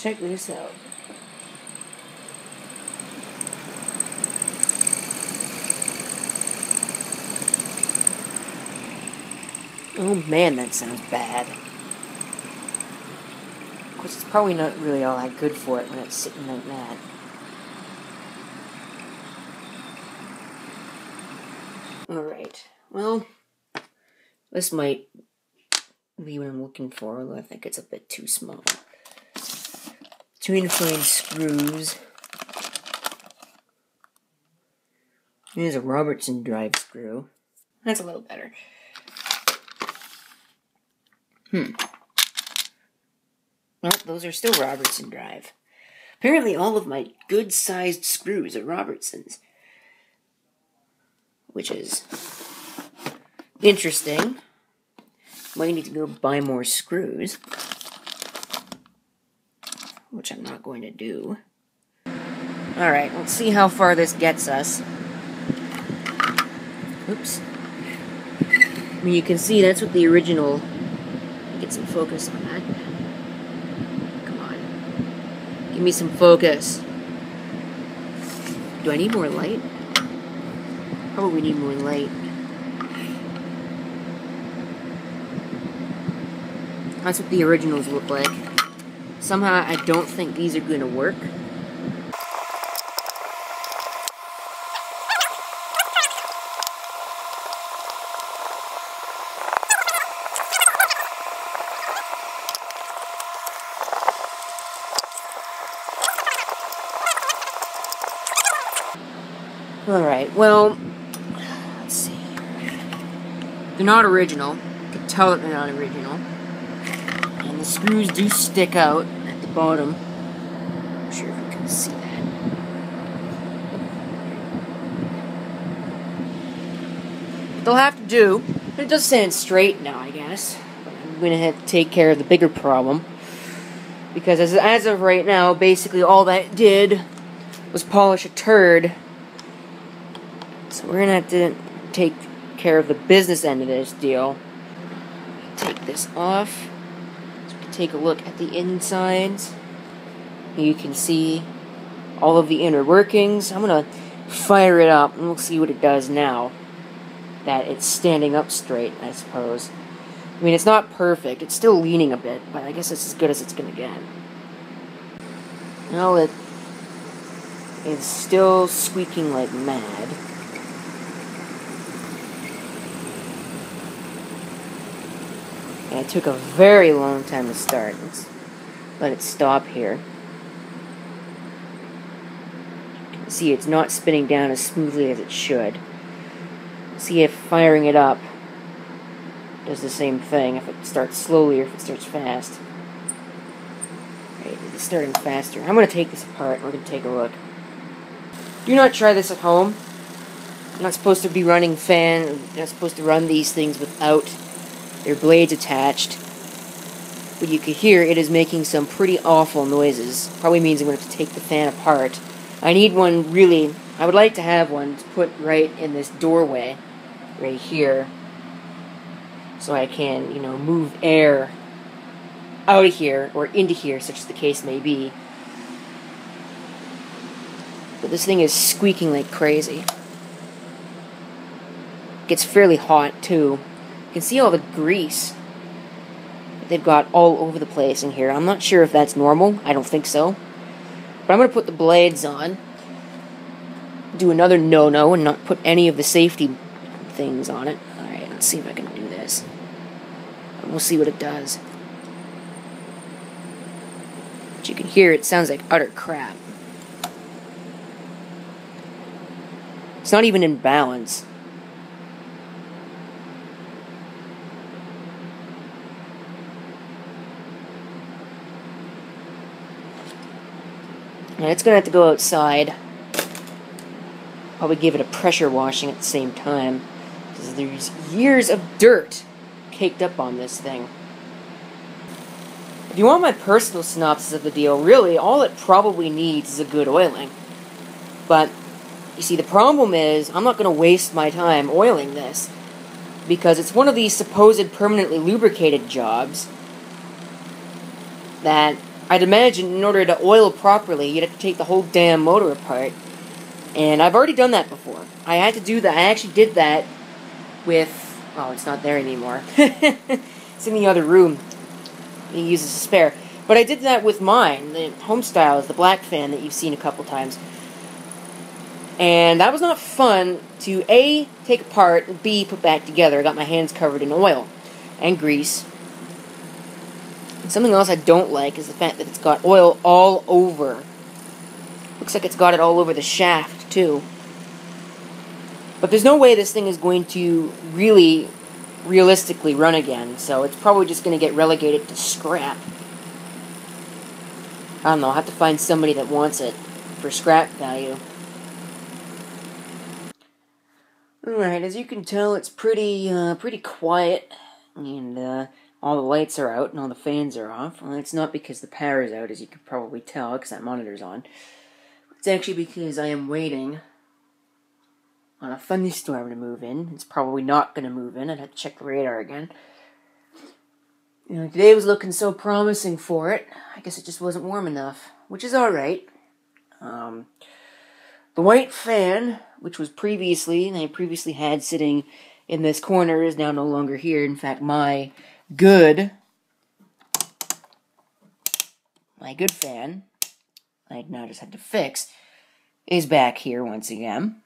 check this out. Oh man, that sounds bad. Of course, it's probably not really all that good for it when it's sitting like that. Alright, well, this might be what I'm looking for, although I think it's a bit too small. 2 inflated screws. Here's a Robertson drive screw. That's a little better. Well, those are still Robertson drive. Apparently all of my good-sized screws are Robertsons. Which is interesting. Might need to go buy more screws. Which I'm not going to do. Alright, let's see how far this gets us. Oops. I mean, you can see that's what the original... Get some focus on that. Come on. Give me some focus. Do I need more light? Probably need more light. That's what the originals look like. Somehow, I don't think these are going to work. Alright, well, let's see. They're not original. You can tell that they're not original. And the screws do stick out at the bottom. I'm not sure if you can see that. They'll have to do. It does stand straight now, I guess. But I'm going to have to take care of the bigger problem. Because as of right now, basically all that did was polish a turd. So we're going to have to take care of the business end of this deal. Take this off. So we can take a look at the insides. You can see all of the inner workings. I'm going to fire it up and we'll see what it does now that it's standing up straight, I suppose. I mean, it's not perfect. It's still leaning a bit, but I guess it's as good as it's going to get. Well, it is still squeaking like mad. And it took a very long time to start. Let's let it stop here. You can see it's not spinning down as smoothly as it should. See if firing it up does the same thing, if it starts slowly or if it starts fast. Right, it's starting faster. I'm going to take this apart and we're going to take a look. Do not try this at home. You're not supposed to be running you're not supposed to run these things without their blades attached. But you can hear it is making some pretty awful noises. Probably means I'm going to have to take the fan apart. I need one really, I would like to have one to put right in this doorway, right here. So I can, move air out of here, or into here, such as the case may be. But this thing is squeaking like crazy. It gets fairly hot, too. You can see all the grease that they've got all over the place in here. I'm not sure if that's normal. I don't think so. But I'm going to put the blades on. Do another no-no and not put any of the safety things on it. Alright, let's see if I can do this. And we'll see what it does. But you can hear it sounds like utter crap. It's not even in balance. And it's going to have to go outside. Probably give it a pressure washing at the same time. Because there's years of dirt caked up on this thing. If you want my personal synopsis of the deal, really, all it probably needs is a good oiling. But, you see, the problem is, I'm not going to waste my time oiling this. Because it's one of these supposed permanently lubricated jobs that I'd imagine in order to oil properly, you'd have to take the whole damn motor apart. And I've already done that before. I had to do that. I actually did that with... Oh, it's not there anymore. It's in the other room. You use it as a spare. But I did that with mine. The Homestyle is the black fan that you've seen a couple times. And that was not fun to A, take apart, and B, put back together. I got my hands covered in oil and grease. And something else I don't like is the fact that it's got oil all over. Looks like it's got it all over the shaft, too. But there's no way this thing is going to really, realistically run again. So it's probably just going to get relegated to scrap. I don't know, I'll have to find somebody that wants it for scrap value. Alright, as you can tell, it's pretty quiet, and all the lights are out and all the fans are off. Well, it's not because the power is out, as you can probably tell, because that monitor's on. It's actually because I am waiting on a thunderstorm to move in. It's probably not going to move in. I'd have to check the radar again. You know, today was looking so promising for it. I guess it just wasn't warm enough, which is alright. The white fan, which was I previously had sitting in this corner, is now no longer here. In fact, my good fan, I now just had to fix, is back here once again.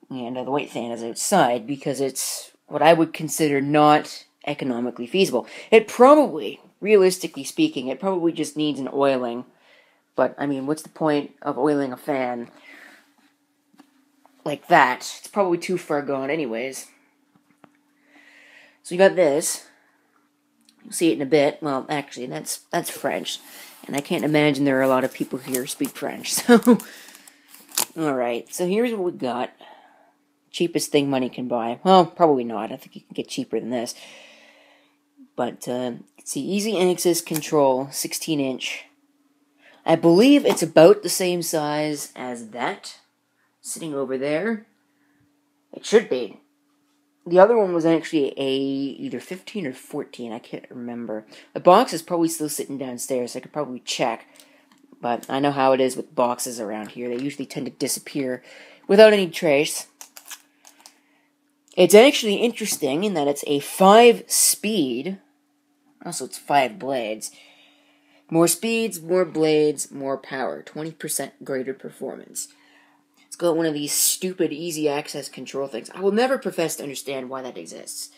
And the white fan is outside because it's what I would consider not economically feasible. It probably, realistically speaking, it probably just needs an oiling. But, I mean, what's the point of oiling a fan like that? It's probably too far gone anyways. So you got this. You'll see it in a bit. Well, actually, that's French. And I can't imagine there are a lot of people here who speak French. So, alright. So here's what we got. Cheapest thing money can buy. Well, probably not. I think you can get cheaper than this. But, see, easy access control, 16-inch. I believe it's about the same size as that, sitting over there. It should be. The other one was actually either 15 or 14, I can't remember. The box is probably still sitting downstairs, so I could probably check. But I know how it is with boxes around here. They usually tend to disappear without any trace. It's actually interesting in that it's a 5-speed. Also, it's 5 blades. More speeds, more blades, more power. 20% greater performance. It's got one of these stupid easy access control things. I will never profess to understand why that exists.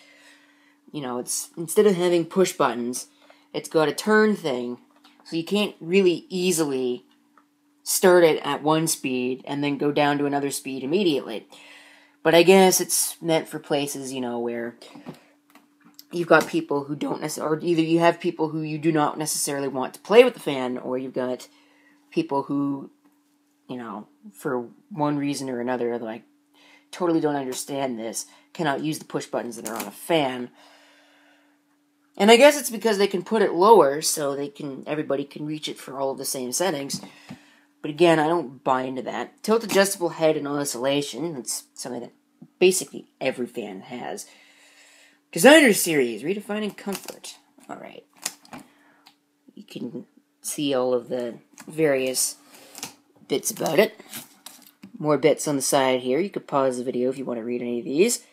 You know, it's instead of having push buttons, it's got a turn thing. So you can't really easily start it at one speed and then go down to another speed immediately. But I guess it's meant for places, you know, where you've got people who don't necessarily, or either you have people who you do not necessarily want to play with the fan, or you've got people who, you know, for one reason or another, like, totally don't understand this, cannot use the push buttons that are on a fan. And I guess it's because they can put it lower, so everybody can reach it for all of the same settings. But again, I don't buy into that. Tilt adjustable head and oscillation, that's something that basically every fan has. Designer series, redefining comfort. Alright. You can see all of the various bits about it. More bits on the side here. You could pause the video if you want to read any of these.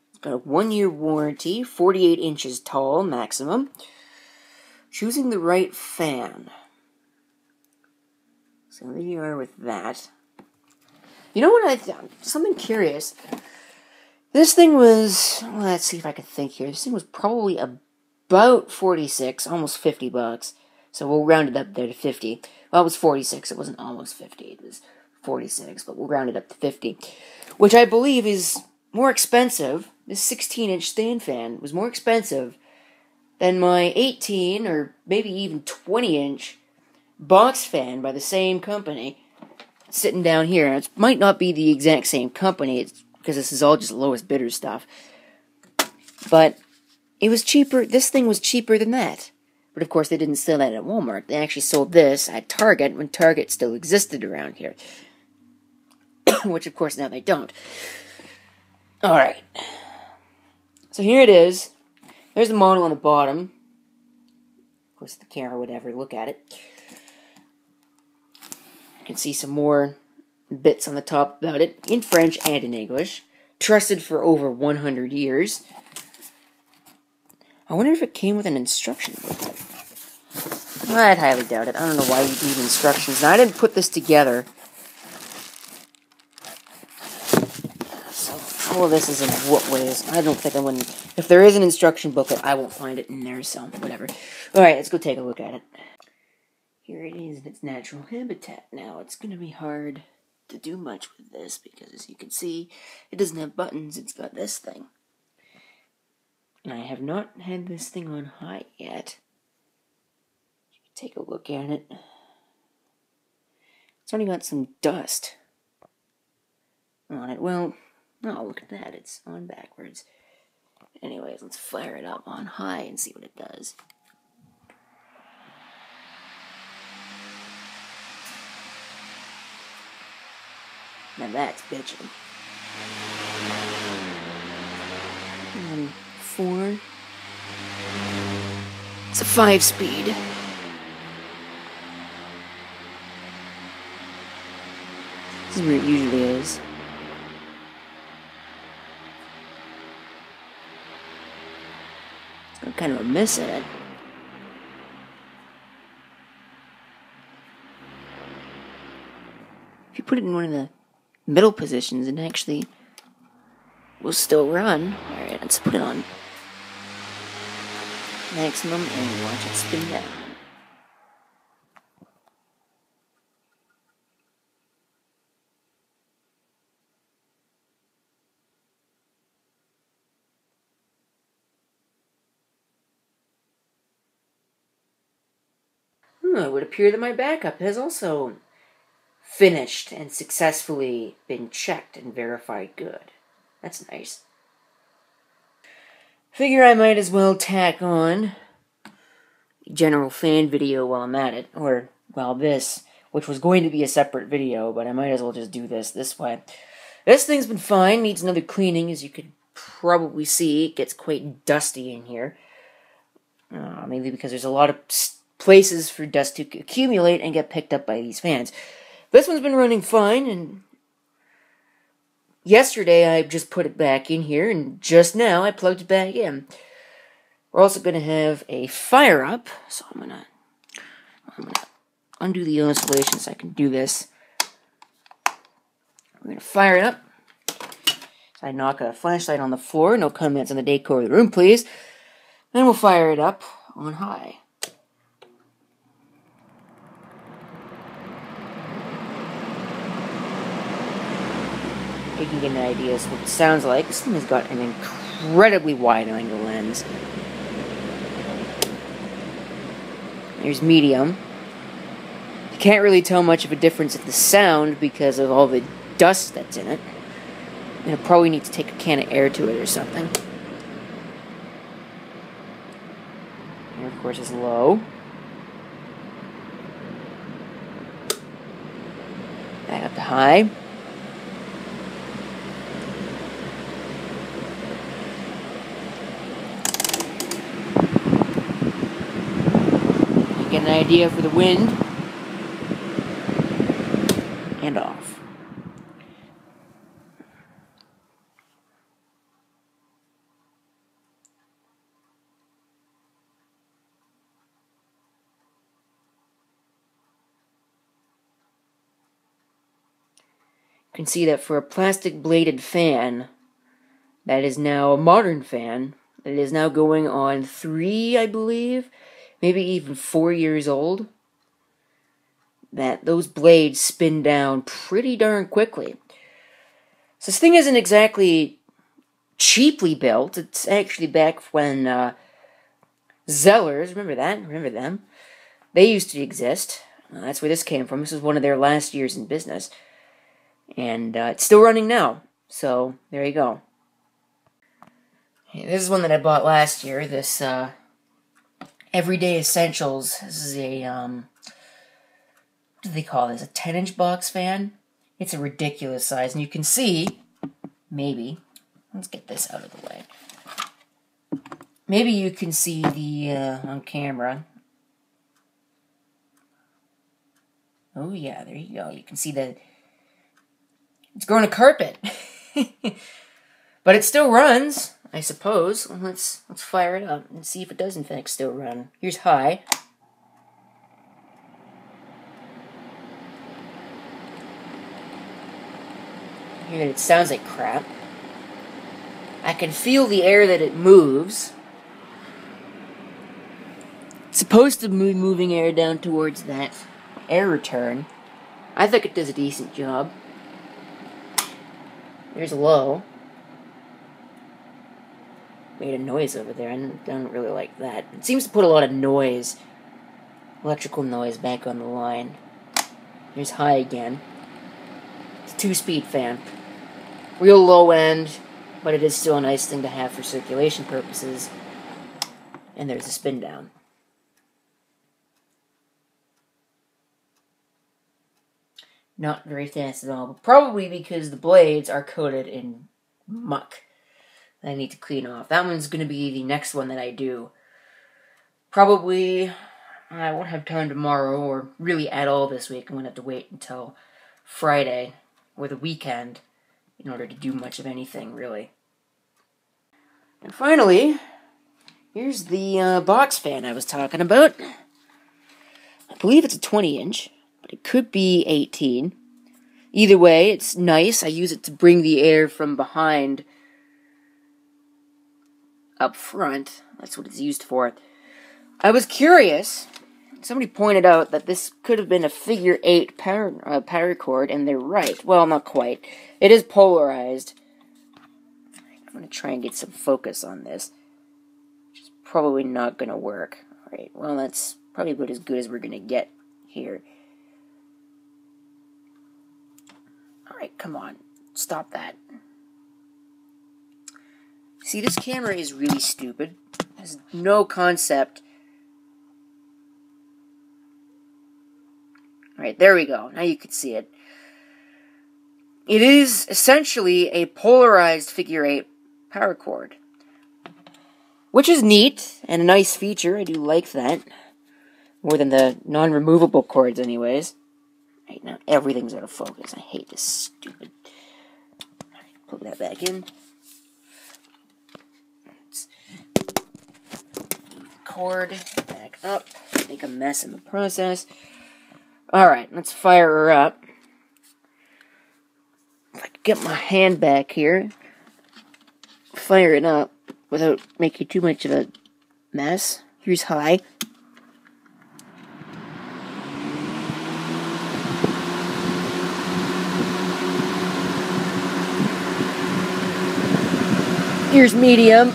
It's got a 1-year warranty, 48 inches tall, maximum. Choosing the right fan. So there you are with that. You know what something curious. This thing was, well, let's see if I can think here. This thing was probably about 46, almost $50. So we'll round it up there to 50. Well, it was 46. It wasn't almost 50. It was 46, but we'll round it up to 50. Which I believe is more expensive. This 16-inch stand fan was more expensive than my 18 or maybe even 20-inch box fan by the same company sitting down here. It might not be the exact same company, it's because this is all just lowest bidder stuff. But it was cheaper. This thing was cheaper than that. But of course, they didn't sell that at Walmart. They actually sold this at Target when Target still existed around here. Which, of course, now they don't. Alright. So here it is. There's the model on the bottom. Of course, the camera would ever look at it. You can see some more bits on the top about it, in French and in English. Trusted for over 100 years. I wonder if it came with an instruction booklet. I'd highly doubt it. I don't know why you need instructions. Now, I didn't put this together. So, all of this is in what ways. I don't think I wouldn't. If there is an instruction booklet, I won't find it in there, so whatever. Alright, let's go take a look at it. Here it is in its natural habitat. Now, it's going to be hard to do much with this because, as you can see, it doesn't have buttons. It's got this thing. And I have not had this thing on high yet. Take a look at it. It's only got some dust on it. Well, oh, look at that. It's on backwards. Anyways, let's fire it up on high and see what it does. Now that's bitchin'. 4. It's a 5-speed. This is where it usually is. It's got kind of a miss in it. If you put it in one of the middle positions, it actually will still run. Alright, let's put it on maximum and watch it spin down. It would appear that my backup has also finished and successfully been checked and verified good. That's nice. Figure I might as well tack on a general fan video while I'm at it. Or, well, this, which was going to be a separate video, but I might as well just do this way. This thing's been fine, needs another cleaning, as you could probably see. It gets quite dusty in here. Maybe because there's a lot of places for dust to accumulate and get picked up by these fans. This one's been running fine, and yesterday I just put it back in here, and just now I plugged it back in. We're also going to have a fire up, so I'm gonna undo the installation so I can do this. We're going to fire it up. So I knock a flashlight on the floor. No comments on the decor of the room, please. Then we'll fire it up on high. You can get an idea of what it sounds like. This thing has got an incredibly wide-angle lens. There's medium. You can't really tell much of a difference at the sound because of all the dust that's in it. And I'll probably need to take a can of air to it or something. Here, of course, is low. Back up to high. Get an idea for the wind, and off. You can see that for a plastic bladed fan, that is now a modern fan, it is now going on 3, I believe, maybe even 4 years old, that those blades spin down pretty darn quickly. So this thing isn't exactly cheaply built. It's actually back when Zellers, remember that? Remember them? They used to exist. That's where this came from. This was one of their last years in business. And it's still running now. So, there you go. This is one that I bought last year. This Everyday Essentials. This is a, what do they call this? A 10-inch box fan? It's a ridiculous size. And you can see, maybe, let's get this out of the way. Maybe you can see the, on camera. Oh yeah, there you go. You can see that it's growing a carpet. But it still runs, I suppose. Let's fire it up and see if it does in fact still run. Here's high. Here it sounds like crap. I can feel the air that it moves. It's supposed to be moving air down towards that air return. I think it does a decent job. There's a low. Made a noise over there. I don't really like that. It seems to put a lot of noise, electrical noise, back on the line. There's high again. It's a 2-speed fan. Real low end, but it is still a nice thing to have for circulation purposes. And there's a spin down. Not very fast at all, but probably because the blades are coated in muck that I need to clean off. That one's going to be the next one that I do. Probably, I won't have time tomorrow, or really at all this week. I'm going to have to wait until Friday, or the weekend, in order to do much of anything, really. And finally, here's the box fan I was talking about. I believe it's a 20-inch. But it could be 18. Either way, it's nice. I use it to bring the air from behind up front. That's what it's used for. I was curious. Somebody pointed out that this could have been a figure 8 paracord, and they're right. Well, not quite. It is polarized. I'm going to try and get some focus on this. Which is probably not going to work. Alright, well, that's probably about as good as we're going to get here. Alright, come on. Stop that. See, this camera is really stupid. It has no concept. Alright, there we go. Now you can see it. It is essentially a polarized figure 8 power cord. Which is neat, and a nice feature. I do like that. More than the non-removable cords, anyways. Right now, everything's out of focus. I hate this stupid. Alright, plug that back in. Let's move the cord back up. Make a mess in the process. Alright, let's fire her up. If I can get my hand back here, fire it up without making too much of a mess. Here's high. Here's medium.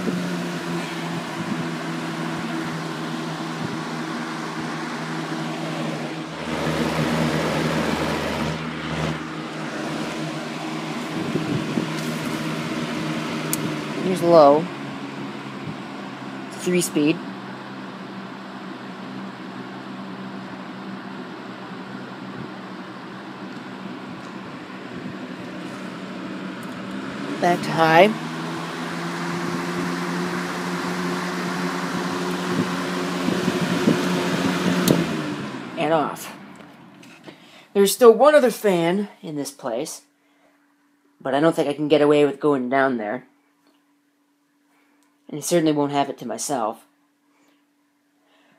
Here's low. 3-speed. Back to high. And off. There's still one other fan in this place, but I don't think I can get away with going down there. And I certainly won't have it to myself.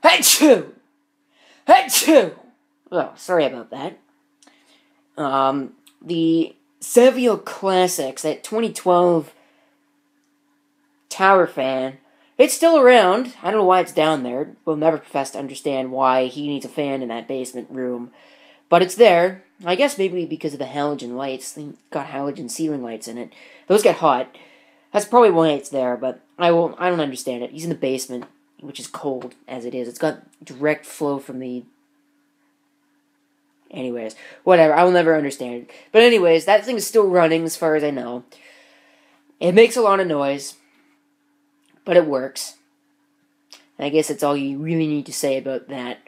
Achoo! Achoo! Oh, sorry about that. The Savio Classics, that 2012 tower fan, it's still around. I don't know why it's down there. We'll never profess to understand why he needs a fan in that basement room. But it's there. I guess maybe because of the halogen lights. They got halogen ceiling lights in it. Those get hot. That's probably why it's there, but I don't understand it. He's in the basement, which is cold as it is. It's got direct flow from the... Anyways, whatever. I will never understand it. But anyways, that thing is still running as far as I know. It makes a lot of noise, but it works. And I guess that's all you really need to say about that.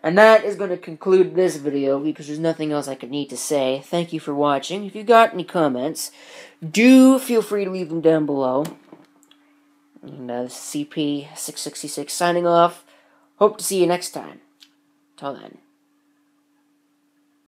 And that is going to conclude this video, because there's nothing else I could need to say. Thank you for watching. If you got any comments, do feel free to leave them down below. And this is CP666 signing off. Hope to see you next time. Till then.